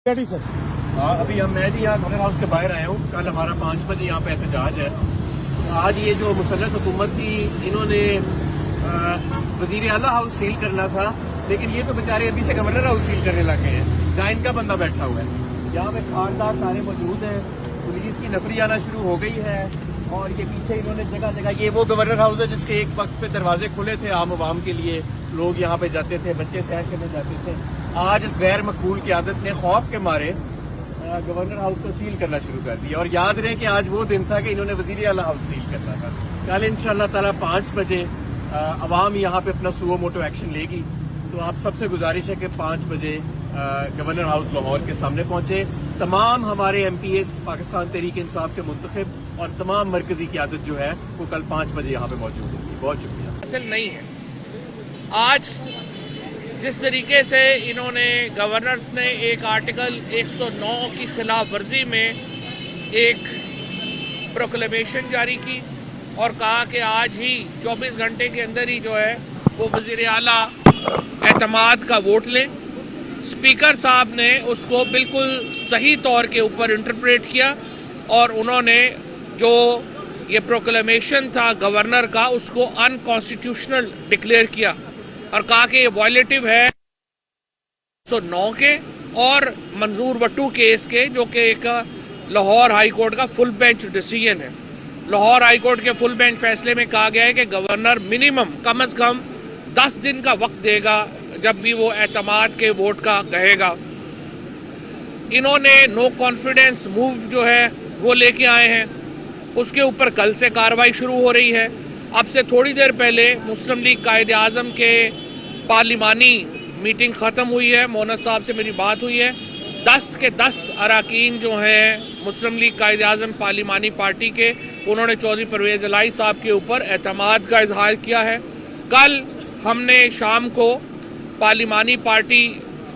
Sir अभी मैं जी यहाँ गवर्नर हाउस के बाहर आया हूँ। कल हमारा 5 बजे यहाँ पे एहतजाज है। आज ये जो मुसल्लत हुकूमत थी, इन्होंने वजीर आला हाउस सील करना था, लेकिन ये तो बेचारे अभी से गवर्नर हाउस सील करने लग गए हैं जहाँ इनका बंदा बैठा हुआ है। यहाँ पे खानदार सारे मौजूद हैं, पुलिस की नफरी आना शुरू हो गई है और ये पीछे इन्होंने जगह जगह, ये वो गवर्नर हाउस है जिसके एक वक्त पे दरवाजे खुले थे आम आवाम के लिए, लोग यहाँ पे जाते थे, बच्चे सैर करने जाते थे। आज इस गैर मकबूल क़यादत ने खौफ के मारे गवर्नर हाउस को सील करना शुरू कर दिया। और याद रहे कि आज वो दिन था कि इन्होंने वजीर आला हाउस सील करना था। कल इंशाअल्लाह ताला 5 बजे अवाम यहाँ पे अपना सुओ मोटो एक्शन लेगी। तो आप सबसे गुजारिश है कि 5 बजे गवर्नर हाउस लाहौर के सामने पहुंचे। तमाम हमारे MPs पाकिस्तान तहरीक इंसाफ के मुंतखब और तमाम मरकजी क़यादत जो है वो कल 5 बजे यहाँ पे मौजूद होगी। बहुत शुक्रिया। असल नहीं है। आज जिस तरीके से इन्होंने गवर्नर्स ने एक आर्टिकल 109 की खिलाफ वर्जी में एक प्रोक्लेमेशन जारी की और कहा कि आज ही 24 घंटे के अंदर ही जो है वो वजीर आला एतमाद का वोट लें। स्पीकर साहब ने उसको बिल्कुल सही तौर के ऊपर इंटरप्रेट किया और उन्होंने जो ये प्रोक्लेमेशन था गवर्नर का उसको अनकॉन्स्टिट्यूशनल डिक्लेयर किया और कहा कि ये वायलेटिव है 109 के और मंजूर बट्टू केस के, जो कि एक लाहौर हाई कोर्ट का फुल बेंच डिसीजन है। लाहौर हाई कोर्ट के फुल बेंच फैसले में कहा गया है कि गवर्नर मिनिमम कम से कम 10 दिन का वक्त देगा जब भी वो एतमाद के वोट का कहेगा। इन्होंने नो कॉन्फिडेंस मूव जो है वो लेके आए हैं, उसके ऊपर कल से कार्रवाई शुरू हो रही है। अब से थोड़ी देर पहले मुस्लिम लीग कायदे आज़म के पार्लिमानी मीटिंग ख़त्म हुई है, मोहनत साहब से मेरी बात हुई है। 10 के 10 अरकान जो हैं मुस्लिम लीग कायदे आज़म पार्लिमानी पार्टी के, उन्होंने चौधरी परवेज़ इलाही साहब के ऊपर एतमाद का इजहार किया है। कल हमने शाम को पार्लिमानी पार्टी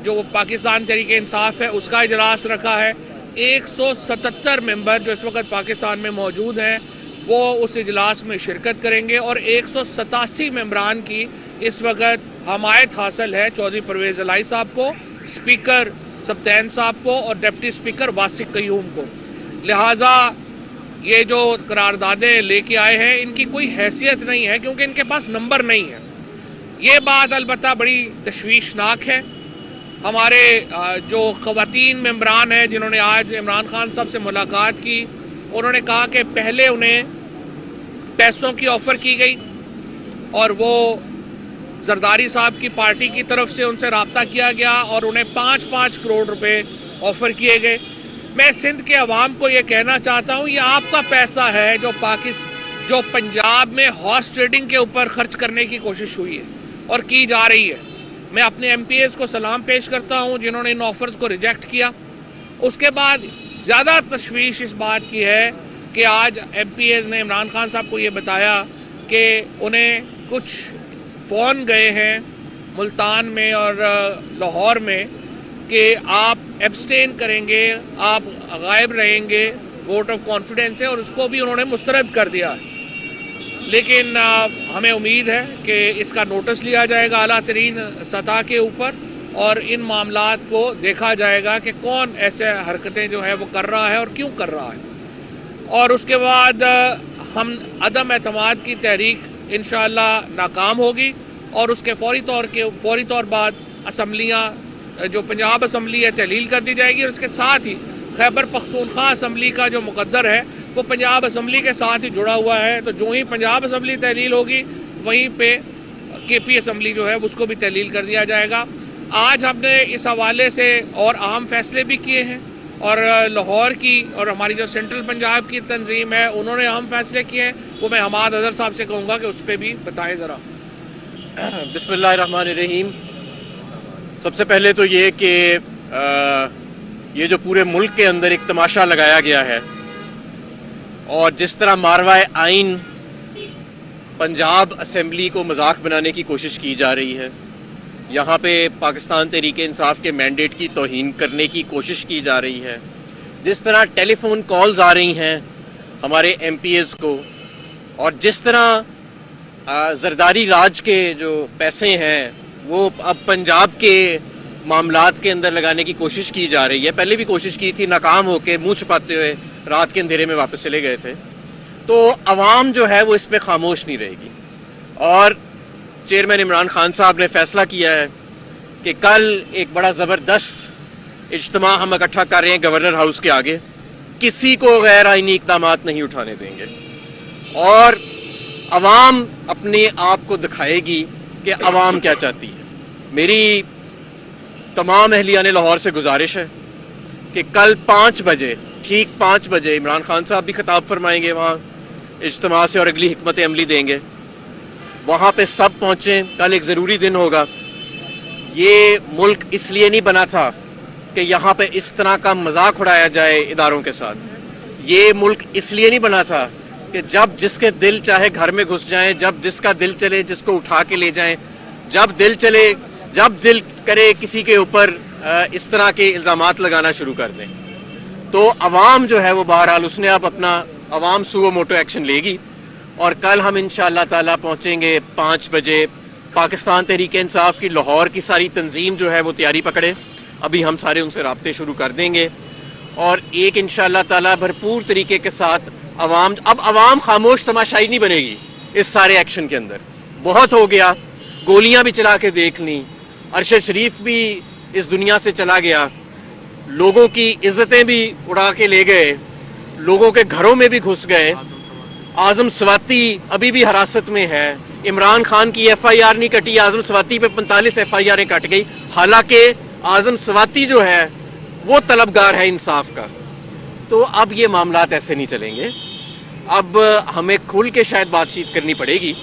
जो पाकिस्तान तहरीक इंसाफ है उसका इजलास रखा है। 177 मेंबर जो इस वक्त पाकिस्तान में मौजूद हैं वो उस इजलास में शिरकत करेंगे और 187 मेंबरान की इस वक्त हमायत हासिल है चौधरी परवेज़ इलाही साहब को, स्पीकर सब्तैन साहब को और डिप्टी स्पीकर वासिक कयूम को। लिहाजा ये जो करारदादें लेके आए हैं इनकी कोई हैसियत नहीं है क्योंकि इनके पास नंबर नहीं है। ये बात अलबत्ता बड़ी तशवीशनाक है। हमारे जो ख़वातीन मेंबरान हैं जिन्होंने आज इमरान खान साहब से मुलाकात की, उन्होंने कहा कि पहले उन्हें पैसों की ऑफर की गई और वो जरदारी साहब की पार्टी की तरफ से उनसे राब्ता किया गया और उन्हें 5-5 करोड़ रुपए ऑफर किए गए। मैं सिंध के अवाम को ये कहना चाहता हूँ, ये आपका पैसा है जो पंजाब में हॉर्स ट्रेडिंग के ऊपर खर्च करने की कोशिश हुई है और की जा रही है। मैं अपने MPs को सलाम पेश करता हूँ जिन्होंने इन ऑफर्स को रिजेक्ट किया। उसके बाद ज़्यादा तशवीश इस बात की है कि आज MPs ने इमरान खान साहब को ये बताया कि उन्हें कुछ फ़ोन गए हैं मुल्तान में और लाहौर में कि आप एब्सटेन करेंगे, आप गायब रहेंगे, वोट ऑफ कॉन्फिडेंस है, और उसको भी उन्होंने मुस्तरद कर दिया। लेकिन हमें उम्मीद है कि इसका नोटिस लिया जाएगा आला तरीन सतह के ऊपर और इन मामलात को देखा जाएगा कि कौन ऐसे हरकतें जो है वो कर रहा है और क्यों कर रहा है। और उसके बाद हम अदम एतमाद की तहरीक इंशाअल्लाह नाकाम होगी और उसके फौरी तौर बाद असम्बलियाँ जो पंजाब असम्बली है तहलील कर दी जाएगी और उसके साथ ही खैबर पख्तूनख्वा असम्बली का जो मुकद्दर है वो पंजाब असम्बली के साथ ही जुड़ा हुआ है। तो जो ही पंजाब असम्बली तहलील होगी वहीं पे KP असम्बली जो है उसको भी तहलील कर दिया जाएगा। आज हमने इस हवाले से और अहम फैसले भी किए हैं और लाहौर की और हमारी जो सेंट्रल पंजाब की तंजीम है उन्होंने अहम फैसले किए हैं, वो मैं हमाद अजहर साहब से कहूँगा कि उस पर भी बताएं ज़रा। बिस्मिल्लाहिर्रहमानिर्रहीम। सबसे पहले तो ये कि ये जो पूरे मुल्क के अंदर एक तमाशा लगाया गया है और जिस तरह मारवाए आइन पंजाब असेंबली को मजाक बनाने की कोशिश की जा रही है, यहाँ पे पाकिस्तान तहरीक इंसाफ के मैंडेट की तौहीन करने की कोशिश की जा रही है, जिस तरह टेलीफोन कॉल्स आ रही हैं हमारे MPs को और जिस तरह जरदारी राज के जो पैसे हैं वो अब पंजाब के معاملات کے اندر لگانے کی کوشش کی جا رہی ہے. پہلے بھی کوشش کی تھی, ناکام ہو کے منہ چھپاتے ہوئے رات کے اندھیرے میں واپس چلے گئے تھے. تو عوام جو ہے وہ اس پہ خاموش نہیں رہے گی. اور چیئرمین عمران خان صاحب نے فیصلہ کیا ہے کہ کل ایک بڑا زبردست اجتماع ہم اکٹھا کر رہے ہیں گورنر ہاؤس کے آگے. کسی کو غیر آئینی اقدامات نہیں اٹھانے دیں گے, اور عوام اپنے آپ کو دکھائے گی کہ عوام کیا چاہتی ہے. میری تمام اہلیان لاہور سے گزارش ہے کہ کل 5 بجے, ٹھیک 5 بجے عمران خان صاحب بھی خطاب فرمائیں گے وہاں اجتماع سے اور اگلی حکمت عملی دیں گے. وہاں پہ سب پہنچیں. کل ایک ضروری دن ہوگا. یہ ملک اس لیے نہیں بنا تھا کہ یہاں پہ اس طرح کا مذاق اڑایا جائے اداروں کے ساتھ. یہ ملک اس لیے نہیں بنا تھا کہ جب جس کے دل چاہے گھر میں گھس جائیں, جب جس کا دل چلے جس کو اٹھا کے لے جائیں, جب دل چلے, جب دل کرے کسی کے اوپر اس طرح کے الزامات لگانا شروع کر دیں. تو عوام جو ہے وہ بہرحال اس نے اب اپنا عوام سو موٹو ایکشن لے گی, اور کل ہم انشاءاللہ تعالی پہنچیں گے 5 بجے. پاکستان تحریک انصاف کی لاہور کی ساری تنظیم جو ہے وہ تیاری پکڑے. ابھی ہم سارے ان سے رابطے شروع کر دیں گے, اور ایک انشاءاللہ تعالی بھرپور طریقے کے ساتھ عوام خاموش تماشائی نہیں بنے گی اس سارے ایکشن کے اندر. بہت ہو گیا, گولیاں بھی چلا کے دیکھ لیں, عرش شریف بھی اس دنیا سے چلا گیا, لوگوں کی عزتیں بھی اڑا کے لے گئے, لوگوں کے گھروں میں بھی گھس گئے. اعظم سواتی ابھی بھی حراست میں ہے. عمران خان کی ایف آئی آر نہیں کٹی, اعظم سواتی پہ 45 ایف آئی آریں کٹ گئی, حالانکہ اعظم سواتی جو ہے وہ طلبگار ہے انصاف کا. تو اب یہ معاملات ایسے نہیں چلیں گے. اب ہمیں کھل کے شاید بات چیت کرنی پڑے گی.